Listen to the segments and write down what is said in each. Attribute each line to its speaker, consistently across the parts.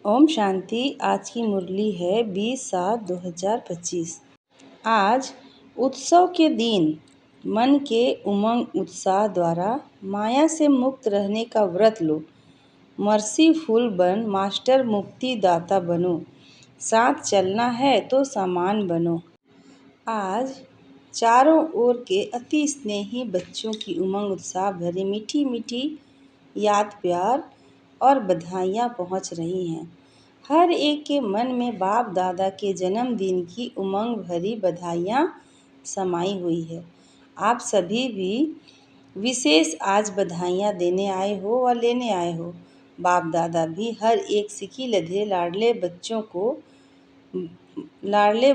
Speaker 1: ओम शांति। आज की मुरली है 20/7/2025। आज उत्सव के दिन मन के उमंग उत्साह द्वारा माया से मुक्त रहने का व्रत लो। मर्सीफुल बन, मास्टर मुक्ति दाता बनो। साथ चलना है तो समान बनो। आज चारों ओर के अति स्नेही बच्चों की उमंग उत्साह भरी मीठी मीठी याद, प्यार और बधाइयाँ पहुँच रही हैं। हर एक के मन में बाप दादा के जन्मदिन की उमंग भरी बधाइयाँ समाई हुई है। आप सभी भी विशेष आज बधाइयाँ देने आए हो और लेने आए हो। बाप दादा भी हर एक सिकी लधे लाडले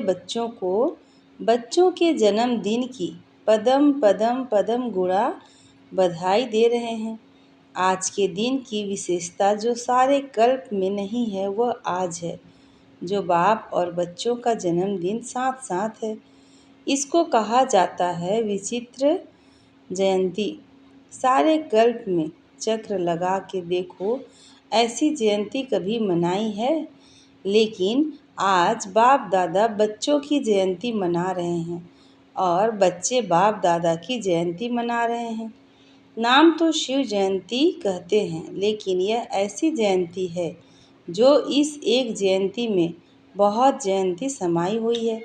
Speaker 1: बच्चों के जन्मदिन की पदम पदम पदम गुणा बधाई दे रहे हैं। आज के दिन की विशेषता जो सारे कल्प में नहीं है वह आज है, जो बाप और बच्चों का जन्मदिन साथ साथ है। इसको कहा जाता है विचित्र जयंती। सारे कल्प में चक्र लगा के देखो, ऐसी जयंती कभी मनाई है? लेकिन आज बाप दादा बच्चों की जयंती मना रहे हैं और बच्चे बाप दादा की जयंती मना रहे हैं। नाम तो शिव जयंती कहते हैं, लेकिन यह ऐसी जयंती है जो इस एक जयंती में बहुत जयंती समाई हुई है।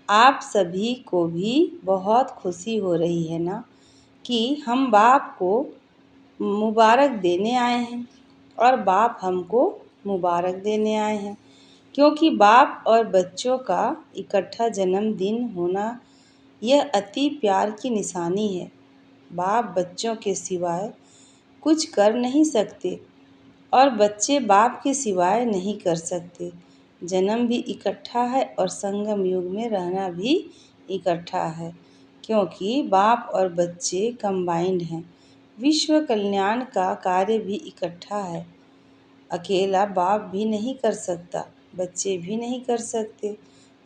Speaker 1: आप सभी को भी बहुत खुशी हो रही है ना कि हम बाप को मुबारक देने आए हैं और बाप हमको मुबारक देने आए हैं, क्योंकि बाप और बच्चों का इकट्ठा जन्मदिन होना यह अति प्यार की निशानी है। बाप बच्चों के सिवाय कुछ कर नहीं सकते और बच्चे बाप के सिवाय नहीं कर सकते। जन्म भी इकट्ठा है और संगम युग में रहना भी इकट्ठा है, क्योंकि बाप और बच्चे कंबाइंड हैं। विश्व कल्याण का कार्य भी इकट्ठा है। अकेला बाप भी नहीं कर सकता, बच्चे भी नहीं कर सकते।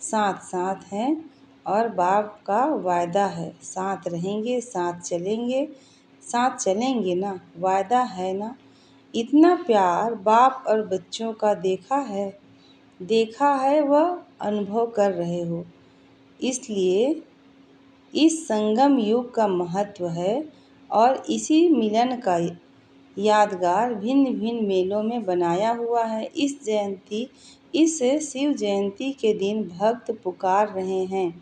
Speaker 1: साथ साथ हैं और बाप का वायदा है, साथ रहेंगे, साथ चलेंगे ना, वायदा है ना। इतना प्यार बाप और बच्चों का देखा है वह अनुभव कर रहे हो। इसलिए इस संगम युग का महत्व है और इसी मिलन का यादगार भिन्न भिन्न मेलों में बनाया हुआ है। इस शिव जयंती के दिन भक्त पुकार रहे हैं,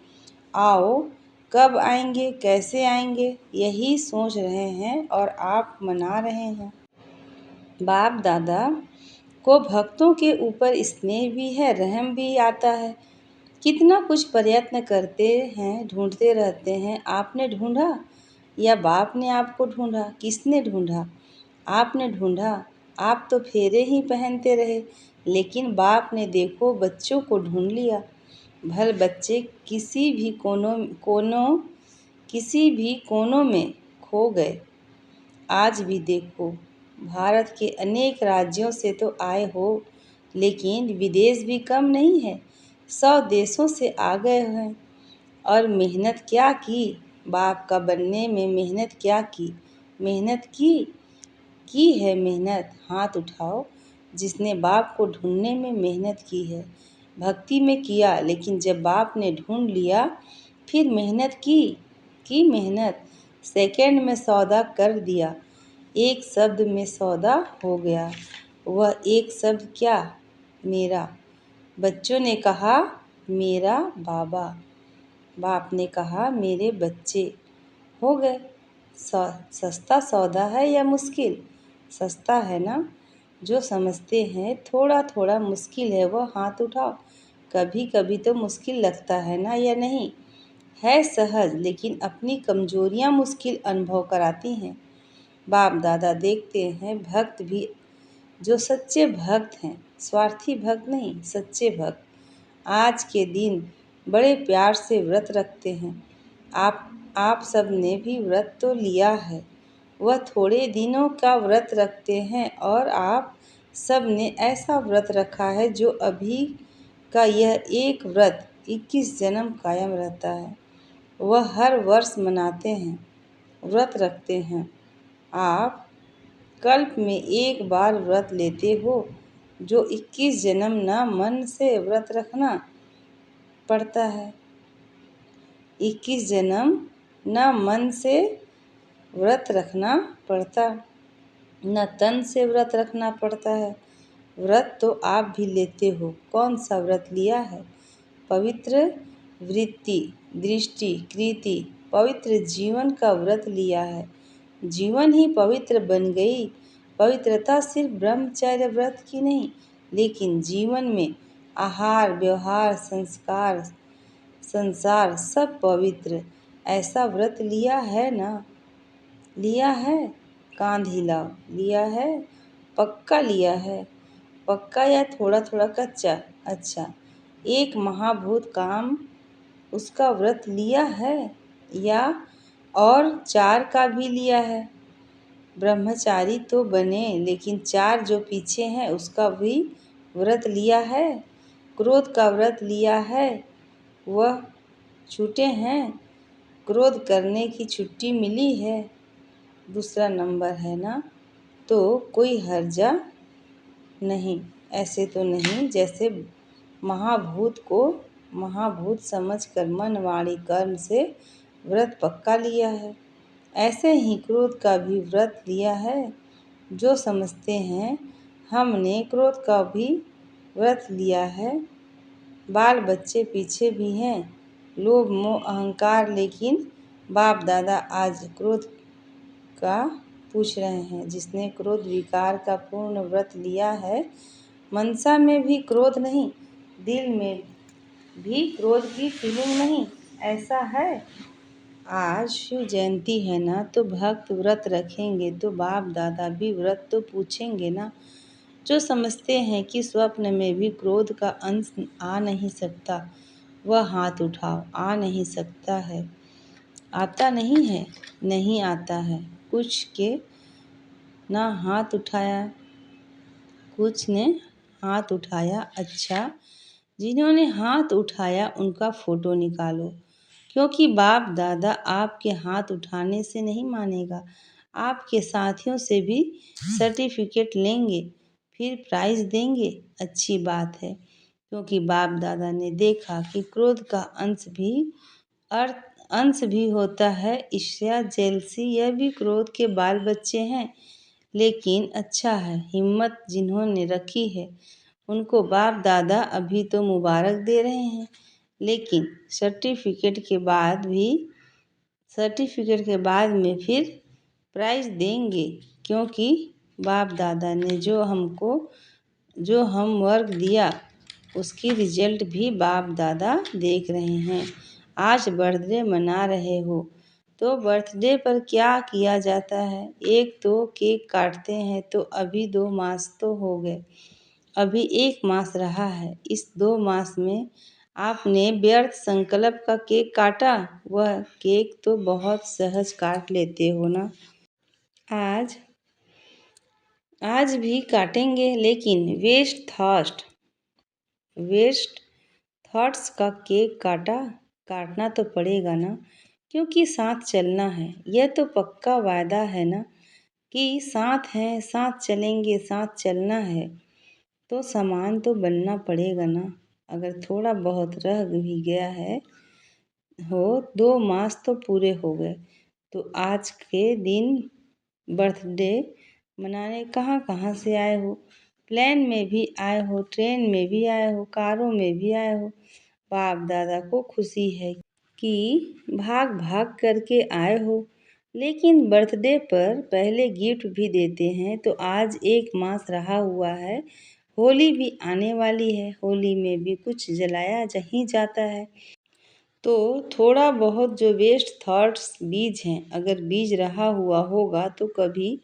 Speaker 1: आओ, कब आएंगे, कैसे आएंगे, यही सोच रहे हैं और आप मना रहे हैं। बाप दादा को भक्तों के ऊपर स्नेह भी है, रहम भी आता है। कितना कुछ प्रयत्न करते हैं, ढूंढते रहते हैं। आपने ढूंढा या बाप ने आपको ढूंढा? किसने ढूंढा? आपने ढूंढा। आप तो फेरे ही पहनते रहे, लेकिन बाप ने देखो बच्चों को ढूंढ लिया। भले बच्चे किसी भी कोनों में खो गए। आज भी देखो, भारत के अनेक राज्यों से तो आए हो, लेकिन विदेश भी कम नहीं है। 100 देशों से आ गए हैं और मेहनत क्या की? बाप का बनने में मेहनत क्या की? मेहनत की है मेहनत। हाथ उठाओ जिसने बाप को ढूंढने में मेहनत की है। भक्ति में किया, लेकिन जब बाप ने ढूंढ लिया फिर मेहनत की मेहनत सेकंड में सौदा कर दिया। एक शब्द में सौदा हो गया। वह एक शब्द क्या? मेरा। बच्चों ने कहा मेरा बाबा, बाप ने कहा मेरे बच्चे। हो गए। सस्ता सौदा है या मुश्किल? सस्ता है ना। जो समझते हैं थोड़ा थोड़ा मुश्किल है वह हाथ उठाओ। कभी कभी तो मुश्किल लगता है ना, या नहीं? है सहज, लेकिन अपनी कमजोरियां मुश्किल अनुभव कराती हैं। बाप दादा देखते हैं भक्त भी, जो सच्चे भक्त हैं, स्वार्थी भक्त नहीं, सच्चे भक्त आज के दिन बड़े प्यार से व्रत रखते हैं। आप सब ने भी व्रत तो लिया है। वह थोड़े दिनों का व्रत रखते हैं और आप सब ने ऐसा व्रत रखा है जो अभी का यह एक व्रत 21 जन्म कायम रहता है। वह हर वर्ष मनाते हैं, व्रत रखते हैं। आप कल्प में एक बार व्रत लेते हो, जो 21 जन्म न मन से व्रत रखना पड़ता है। 21 जन्म न मन से व्रत रखना पड़ता, न तन से व्रत रखना पड़ता है। व्रत तो आप भी लेते हो, कौन सा व्रत लिया है? पवित्र वृत्ति, दृष्टि, कृति, पवित्र जीवन का व्रत लिया है। जीवन ही पवित्र बन गई। पवित्रता सिर्फ ब्रह्मचर्य व्रत की नहीं, लेकिन जीवन में आहार, व्यवहार, संस्कार, संसार सब पवित्र। ऐसा व्रत लिया है ना? लिया है? कांध हिलाओ। लिया है? पक्का लिया है? पक्का या थोड़ा थोड़ा कच्चा? अच्छा, एक महाभूत काम उसका व्रत लिया है या और 4 का भी लिया है? ब्रह्मचारी तो बने, लेकिन 4 जो पीछे हैं उसका भी व्रत लिया है? क्रोध का व्रत लिया है? वह छूटे हैं? क्रोध करने की छुट्टी मिली है? दूसरा नंबर है ना? तो कोई हर्जा नहीं। ऐसे तो नहीं जैसे महाभूत को महाभूत समझकर मन, वाणी, कर्म से व्रत पक्का लिया है। ऐसे ही क्रोध का भी व्रत लिया है। जो समझते हैं हमने क्रोध का भी व्रत लिया है। बाल बच्चे पीछे भी हैं, लोभ, मोह, अहंकार, लेकिन बाप दादा आज क्रोध का पूछ रहे हैं। जिसने क्रोध विकार का पूर्ण व्रत लिया है, मनसा में भी क्रोध नहीं, दिल में भी क्रोध की फीलिंग नहीं, ऐसा है। आज शिव जयंती है ना, तो भक्त व्रत रखेंगे तो बाप दादा भी व्रत तो पूछेंगे ना। जो समझते हैं कि स्वप्न में भी क्रोध का अंश आ नहीं सकता, वह हाथ उठाओ। आ नहीं सकता है? आता नहीं है? नहीं आता है। कुछ के ना हाथ उठाया, कुछ ने हाथ उठाया। अच्छा, जिन्होंने हाथ उठाया उनका फ़ोटो निकालो, क्योंकि बाप दादा आपके हाथ उठाने से नहीं मानेगा। आपके साथियों से भी सर्टिफिकेट लेंगे, फिर प्राइज़ देंगे। अच्छी बात है, क्योंकि बाप दादा ने देखा कि क्रोध का अंश भी होता है। ईर्ष्या, जेलसी, यह भी क्रोध के बाल बच्चे हैं। लेकिन अच्छा है, हिम्मत जिन्होंने रखी है उनको बाप दादा अभी तो मुबारक दे रहे हैं, लेकिन सर्टिफिकेट के बाद में फिर प्राइज़ देंगे, क्योंकि बाप दादा ने जो होमवर्क दिया उसकी रिजल्ट भी बाप दादा देख रहे हैं। आज बर्थडे मना रहे हो, तो बर्थडे पर क्या किया जाता है? एक तो केक काटते हैं, तो अभी 2 मास तो हो गए, अभी 1 मास रहा है। इस 2 मास में आपने व्यर्थ संकल्प का केक काटा? वह केक तो बहुत सहज काट लेते हो ना। आज भी काटेंगे, लेकिन वेस्ट थॉट्स का केक काटना तो पड़ेगा ना, क्योंकि साथ चलना है। यह तो पक्का वायदा है ना कि साथ हैं, साथ चलेंगे, साथ चलना है। तो सामान तो बनना पड़ेगा ना। अगर थोड़ा बहुत रह भी गया है 2 मास तो पूरे हो गए, तो आज के दिन बर्थडे मनाने कहाँ कहाँ से आए हो? प्लेन में भी आए हो, ट्रेन में भी आए हो, कारों में भी आए हो। बाप दादा को खुशी है कि भाग भाग करके आए हो, लेकिन बर्थडे पर पहले गिफ्ट भी देते हैं। तो आज 1 मास रहा हुआ है, होली भी आने वाली है, होली में भी कुछ जलाया ही जाता है। तो थोड़ा बहुत जो वेस्ट थॉट्स बीज हैं, अगर बीज रहा हुआ होगा तो कभी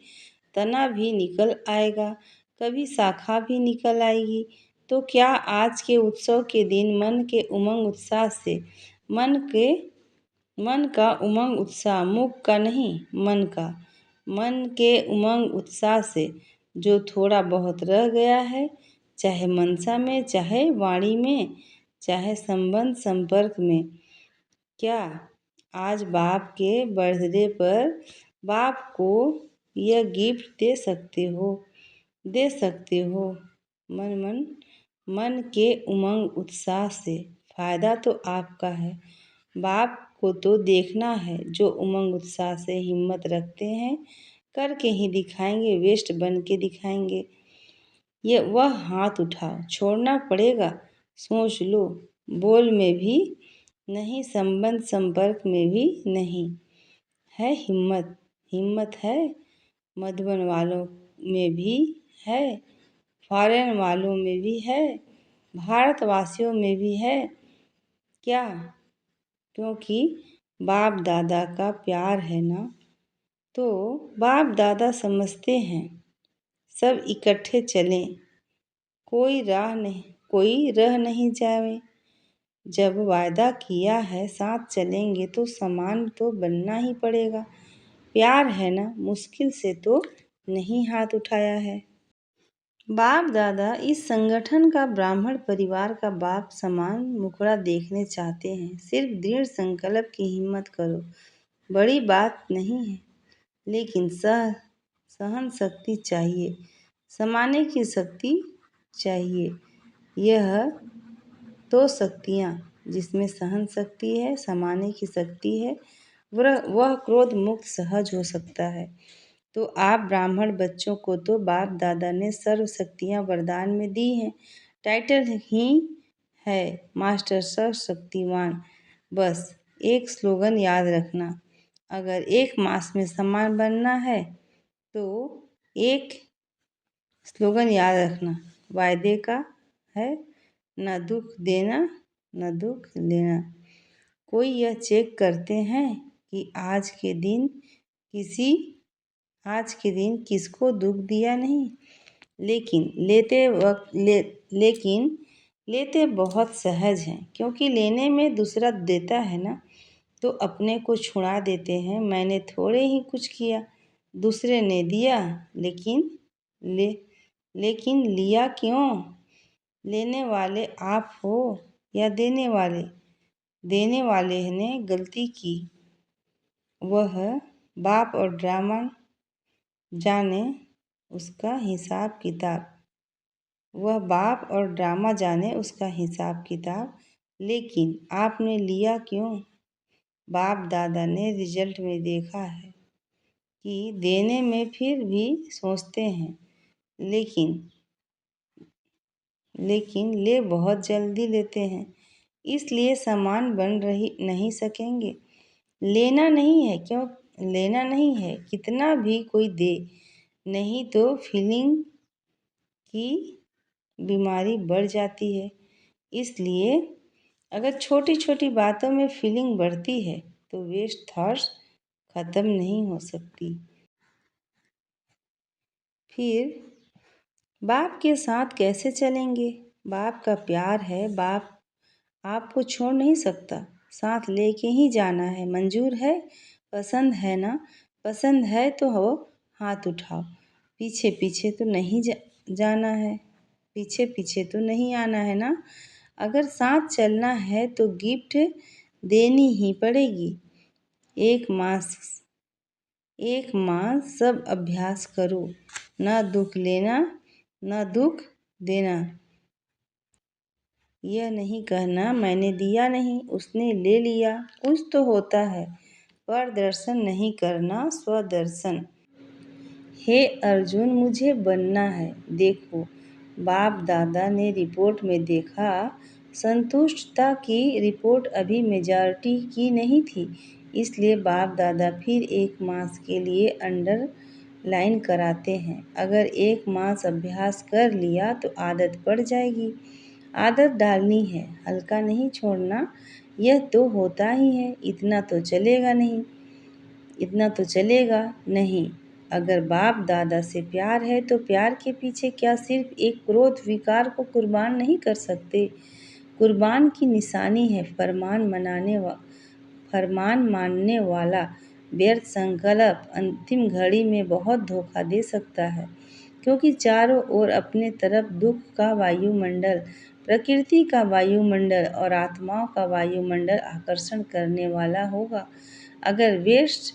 Speaker 1: तना भी निकल आएगा, कभी शाखा भी निकल आएगी। तो क्या आज के उत्सव के दिन मन का उमंग उत्साह, मुख का नहीं, मन के उमंग उत्साह से जो थोड़ा बहुत रह गया है, चाहे मनसा में, चाहे वाणी में, चाहे संबंध संपर्क में, क्या आज बाप के बर्थडे पर बाप को यह गिफ्ट दे सकते हो? मन मन मन के उमंग उत्साह से। फायदा तो आपका है, बाप को तो देखना है जो उमंग उत्साह से हिम्मत रखते हैं, करके ही दिखाएंगे, वेस्ट बन के दिखाएंगे। ये वह हाथ उठाओ, छोड़ना पड़ेगा, सोच लो, बोल में भी नहीं, संबंध संपर्क में भी नहीं। है हिम्मत, हिम्मत है, मधुबन वालों में भी है, फॉरेन वालों में भी है, भारतवासियों में भी है। क्या? क्योंकि बाप दादा का प्यार है ना। तो बाप दादा समझते हैं, सब इकट्ठे चलें, कोई रह नहीं जाए। जब वायदा किया है साथ चलेंगे तो समान तो बनना ही पड़ेगा। प्यार है ना, मुश्किल से तो नहीं हाथ उठाया है। बाप दादा इस संगठन का ब्राह्मण परिवार का बाप समान मुखड़ा देखने चाहते हैं। सिर्फ दृढ़ संकल्प की हिम्मत करो, बड़ी बात नहीं है, लेकिन सहन शक्ति चाहिए, समाने की शक्ति चाहिए। यह तो शक्तियाँ जिसमें सहन शक्ति है, समाने की शक्ति है, वह क्रोध मुक्त सहज हो सकता है। तो आप ब्राह्मण बच्चों को तो बाप दादा ने सर्व शक्तियाँ वरदान में दी हैं। टाइटल ही है मास्टर सर्वशक्तिवान। बस एक स्लोगन याद रखना, अगर एक मास में समान बनना है तो एक स्लोगन याद रखना, वायदे का है, न दुख देना न दुख लेना। कोई यह चेक करते हैं कि आज के दिन किसको दुख दिया नहीं, लेकिन लेते बहुत सहज हैं, क्योंकि लेने में दूसरा देता है ना, तो अपने को छुड़ा देते हैं। मैंने थोड़े ही कुछ किया, दूसरे ने दिया, लेकिन लिया क्यों? लेने वाले आप हो या देने वाले? देने वाले ने गलती की, वह बाप और ड्रामा जाने उसका हिसाब किताब। वह बाप और ड्रामा जाने उसका हिसाब किताब। लेकिन आपने लिया क्यों? बाप दादा ने रिजल्ट में देखा है कि देने में फिर भी सोचते हैं, लेकिन ले बहुत जल्दी लेते हैं, इसलिए समान नहीं सकेंगे। लेना नहीं है, कितना भी कोई दे, नहीं तो फीलिंग की बीमारी बढ़ जाती है। इसलिए अगर छोटी छोटी बातों में फीलिंग बढ़ती है तो वेस्ट थॉट्स ख़त्म नहीं हो सकती। फिर बाप के साथ कैसे चलेंगे? बाप का प्यार है, बाप आपको छोड़ नहीं सकता, साथ लेके ही जाना है। मंजूर है? पसंद है ना? पसंद है तो हो हाथ उठाओ। पीछे पीछे तो नहीं जाना है, पीछे पीछे तो नहीं आना है ना। अगर साथ चलना है तो गिफ्ट देनी ही पड़ेगी। एक माह सब अभ्यास करो, ना दुख लेना ना दुख देना। यह नहीं कहना मैंने दिया नहीं, उसने ले लिया। कुछ तो होता है, प्रदर्शन नहीं करना, स्वदर्शन। हे अर्जुन, मुझे बनना है। देखो, बाप दादा ने रिपोर्ट में देखा, संतुष्टता की रिपोर्ट अभी मेजॉरिटी की नहीं थी, इसलिए बाप दादा फिर एक मास के लिए अंडरलाइन कराते हैं। अगर एक मास अभ्यास कर लिया तो आदत पड़ जाएगी। आदत डालनी है, हल्का नहीं छोड़ना। यह तो होता ही है, इतना तो चलेगा नहीं। अगर बाप दादा से प्यार है तो प्यार के पीछे क्या सिर्फ एक क्रोध विकार को कुर्बान नहीं कर सकते? कुर्बान की निशानी है फरमान मानने वाला। व्यर्थ संकल्प अंतिम घड़ी में बहुत धोखा दे सकता है, क्योंकि चारों ओर अपने तरफ दुख का वायुमंडल, प्रकृति का वायुमंडल और आत्माओं का वायुमंडल आकर्षण करने वाला होगा। अगर वेस्ट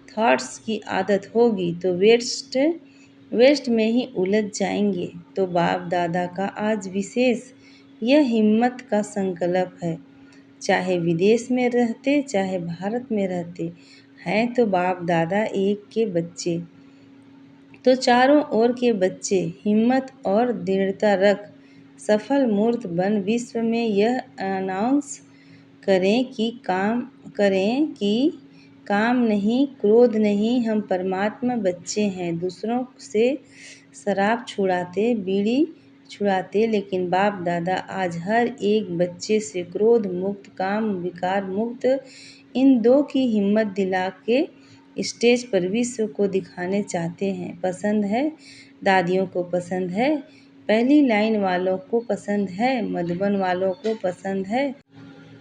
Speaker 1: थॉट्स की आदत होगी तो वेस्ट वेस्ट में ही उलझ जाएंगे। तो बाप दादा का आज विशेष यह हिम्मत का संकल्प है। चाहे विदेश में रहते चाहे भारत में रहते हैं तो बाप दादा एक के बच्चे। तो चारों ओर के बच्चे हिम्मत और दृढ़ता रख सफल मूर्त बन विश्व में यह अनाउंस करें कि काम नहीं, क्रोध नहीं, हम परमात्मा बच्चे हैं। दूसरों से शराब छुड़ाते, बीड़ी छुड़ाते, लेकिन बाप दादा आज हर एक बच्चे से क्रोध मुक्त, काम विकार मुक्त, इन दो की हिम्मत दिला के स्टेज पर विश्व को दिखाने चाहते हैं। पसंद है? दादियों को पसंद है? पहली लाइन वालों को पसंद है? मधुबन वालों को पसंद है?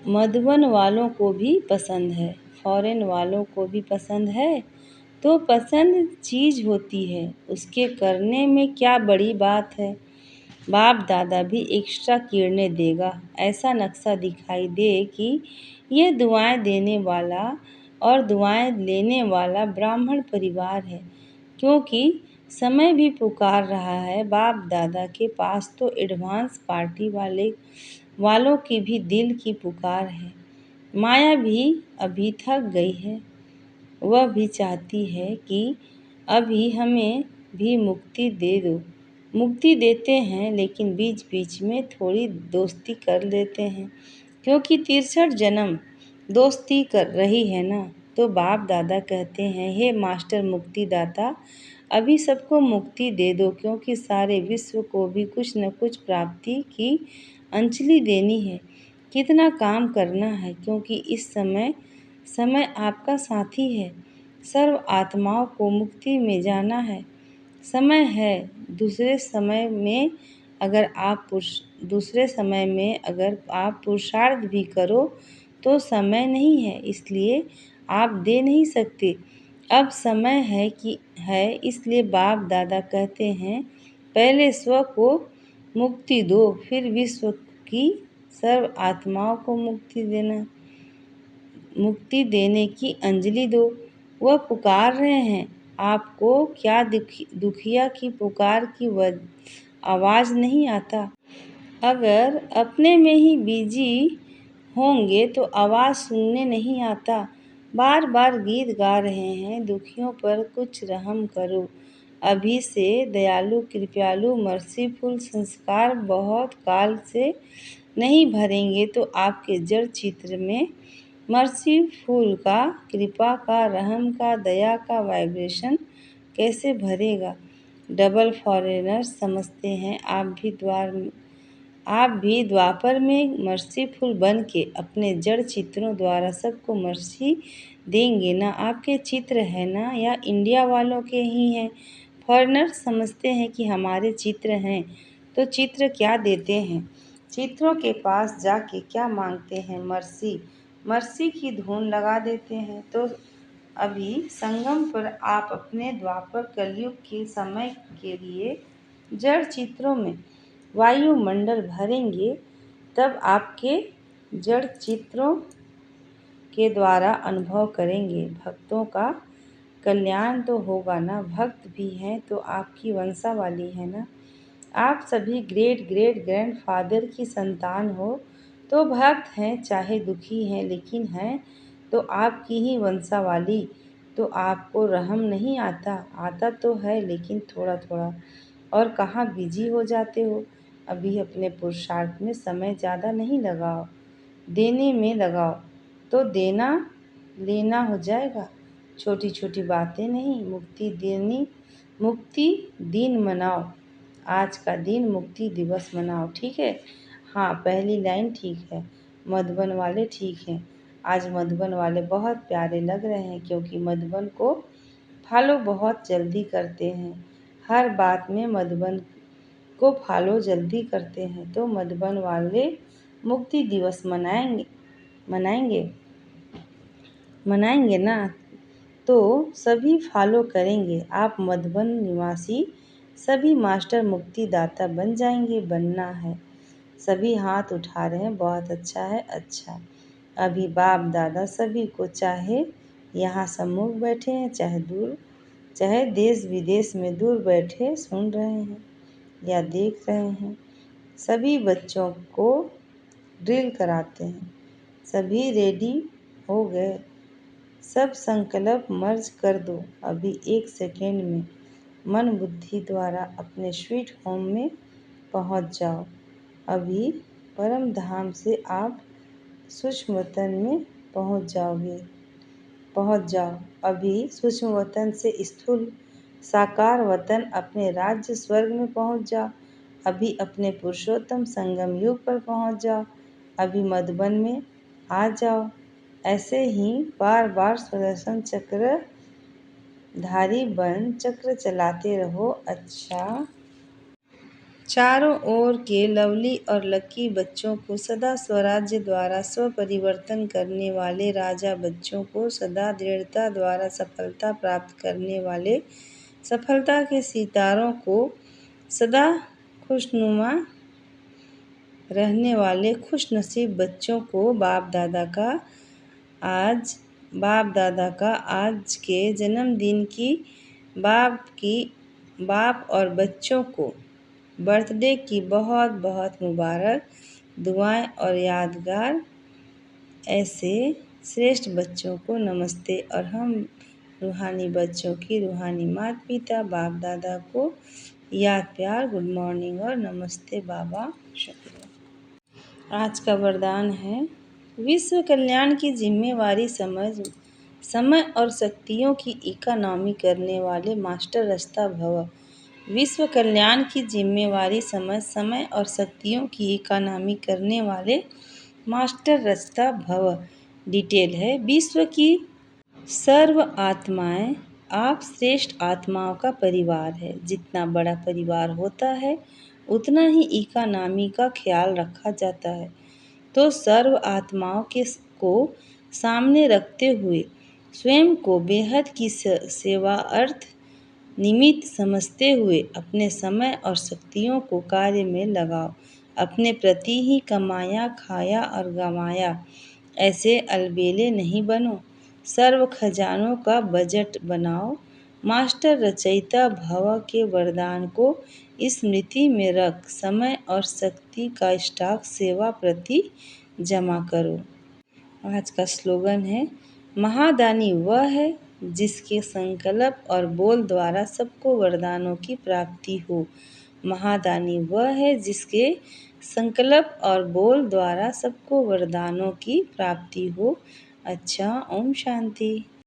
Speaker 1: मधुबन वालों को भी पसंद है? फॉरेन वालों को भी पसंद है? तो पसंद चीज़ होती है, उसके करने में क्या बड़ी बात है। बाप दादा भी एक्स्ट्रा किरणें देगा, ऐसा नक्शा दिखाई दे कि यह दुआएं देने वाला और दुआएं लेने वाला ब्राह्मण परिवार है, क्योंकि समय भी पुकार रहा है। बाप दादा के पास तो एडवांस पार्टी वालों की भी दिल की पुकार है। माया भी अभी थक गई है, वह भी चाहती है कि अभी हमें भी मुक्ति दे दो। मुक्ति देते हैं लेकिन बीच बीच में थोड़ी दोस्ती कर लेते हैं, क्योंकि 63 जन्म दोस्ती कर रही है ना। तो बाप दादा कहते हैं, हे मास्टर मुक्तिदाता, अभी सबको मुक्ति दे दो, क्योंकि सारे विश्व को भी कुछ न कुछ प्राप्ति की अंजलि देनी है। कितना काम करना है, क्योंकि इस समय आपका साथी है। सर्व आत्माओं को मुक्ति में जाना है। समय है, दूसरे समय में अगर आप पुरुषार्थ भी करो तो समय नहीं है, इसलिए आप दे नहीं सकते। अब समय है, इसलिए बाप दादा कहते हैं, पहले स्व को मुक्ति दो, फिर विश्व की सर्व आत्माओं को मुक्ति देने की अंजलि दो। वह पुकार रहे हैं आपको, क्या दुखिया की पुकार की आवाज़ नहीं आता। अगर अपने में ही बिजी होंगे तो आवाज़ सुनने नहीं आता। बार बार गीत गा रहे हैं, दुखियों पर कुछ रहम करो। अभी से दयालु कृपालु मर्सीफुल संस्कार बहुत काल से नहीं भरेंगे तो आपके जड़ चित्र में मर्सीफुल का, कृपा का, रहम का, दया का वाइब्रेशन कैसे भरेगा। डबल फॉरेनर समझते हैं आप भी द्वापर में मर्सीफुल बन के अपने जड़ चित्रों द्वारा सबको मर्सी देंगे ना। आपके चित्र है ना, या इंडिया वालों के ही हैं। फॉरेनर समझते हैं कि हमारे चित्र हैं, तो चित्र क्या देते हैं, चित्रों के पास जाके क्या मांगते हैं, मर्सी की धुन लगा देते हैं। तो अभी संगम पर आप अपने द्वापर कलयुग के समय के लिए जड़ चित्रों में वायुमंडल भरेंगे, तब आपके जड़ चित्रों के द्वारा अनुभव करेंगे। भक्तों का कल्याण तो होगा ना, भक्त भी हैं तो आपकी वंशावली है ना। आप सभी ग्रेट ग्रेट ग्रैंडफादर की संतान हो, तो भक्त हैं, चाहे दुखी हैं, लेकिन हैं तो आपकी ही वंशावली। तो आपको रहम नहीं आता तो है, लेकिन थोड़ा थोड़ा। और कहाँ बिजी हो जाते हो। अभी अपने पुरुषार्थ में समय ज़्यादा नहीं लगाओ, देने में लगाओ, तो देना लेना हो जाएगा। छोटी छोटी बातें नहीं, मुक्ति दिन मनाओ। आज का दिन मुक्ति दिवस मनाओ, ठीक है। हाँ, पहली लाइन ठीक है, मधुबन वाले ठीक हैं। आज मधुबन वाले बहुत प्यारे लग रहे हैं, क्योंकि मधुबन को फॉलो बहुत जल्दी करते हैं। हर बात में मधुबन को फॉलो जल्दी करते हैं। तो मधुबन वाले मुक्ति दिवस मनाएंगे ना, तो सभी फॉलो करेंगे। आप मधुबन निवासी सभी मास्टर मुक्तिदाता बन जाएंगे, बनना है। सभी हाथ उठा रहे हैं, बहुत अच्छा है। अच्छा, अभी बाप दादा सभी को, चाहे यहाँ सम्मुख बैठे हैं चाहे दूर चाहे देश विदेश में दूर बैठे सुन रहे हैं या देख रहे हैं। सभी बच्चों को ड्रिल कराते हैं। सभी रेडी हो गए? सब संकल्प मर्ज कर दो अभी 1 सेकेंड में। मन बुद्धि द्वारा अपने स्वीट होम में पहुंच जाओ। अभी परम धाम से आप सूक्ष्म वतन में पहुंच जाओ। अभी सूक्ष्म वतन से स्थूल साकार वतन अपने राज्य स्वर्ग में पहुंच जाओ। अभी अपने पुरुषोत्तम संगम युग पर पहुंच जाओ। अभी मधुबन में आ जाओ। ऐसे ही बार बार सुदर्शन चक्र धारी बन चक्र चलाते रहो। अच्छा, चारों ओर के लवली और लकी बच्चों को सदा स्वराज्य द्वारा स्वपरिवर्तन करने वाले राजा बच्चों को सदा दृढ़ता द्वारा सफलता प्राप्त करने वाले सफलता के सितारों को सदा खुशनुमा रहने वाले खुशनसीब बच्चों को बाप दादा का आज के जन्मदिन की बाप और बच्चों को बर्थडे की बहुत बहुत मुबारक दुआएं और यादगार। ऐसे श्रेष्ठ बच्चों को नमस्ते। और हम रूहानी बच्चों की रूहानी माता पिता बाप दादा को याद प्यार गुड मॉर्निंग और नमस्ते बाबा। शुक्रिया। आज का वरदान है, विश्व कल्याण की जिम्मेवारी समय और शक्तियों की इकोनॉमी करने वाले मास्टर रास्ता भव। विश्व कल्याण की जिम्मेवारी समय और शक्तियों की इकोनॉमी करने वाले मास्टर रास्ता भव। डिटेल है, विश्व की सर्व आत्माएं आप श्रेष्ठ आत्माओं का परिवार है। जितना बड़ा परिवार होता है उतना ही इकोनॉमी का ख्याल रखा जाता है। तो सर्व आत्माओं को सामने रखते हुए स्वयं को बेहद की सेवा अर्थ निमित्त समझते हुए अपने समय और शक्तियों को कार्य में लगाओ। अपने प्रति ही कमाया खाया और गंवाया ऐसे अलबेले नहीं बनो। सर्व खजानों का बजट बनाओ। मास्टर रचयिता भव के वरदान को स्मृति में रख समय और शक्ति का स्टॉक सेवा प्रति जमा करो। आज का स्लोगन है, महादानी वह है जिसके संकल्प और बोल द्वारा सबको वरदानों की प्राप्ति हो। महादानी वह है जिसके संकल्प और बोल द्वारा सबको वरदानों की प्राप्ति हो। अच्छा, ओम शांति।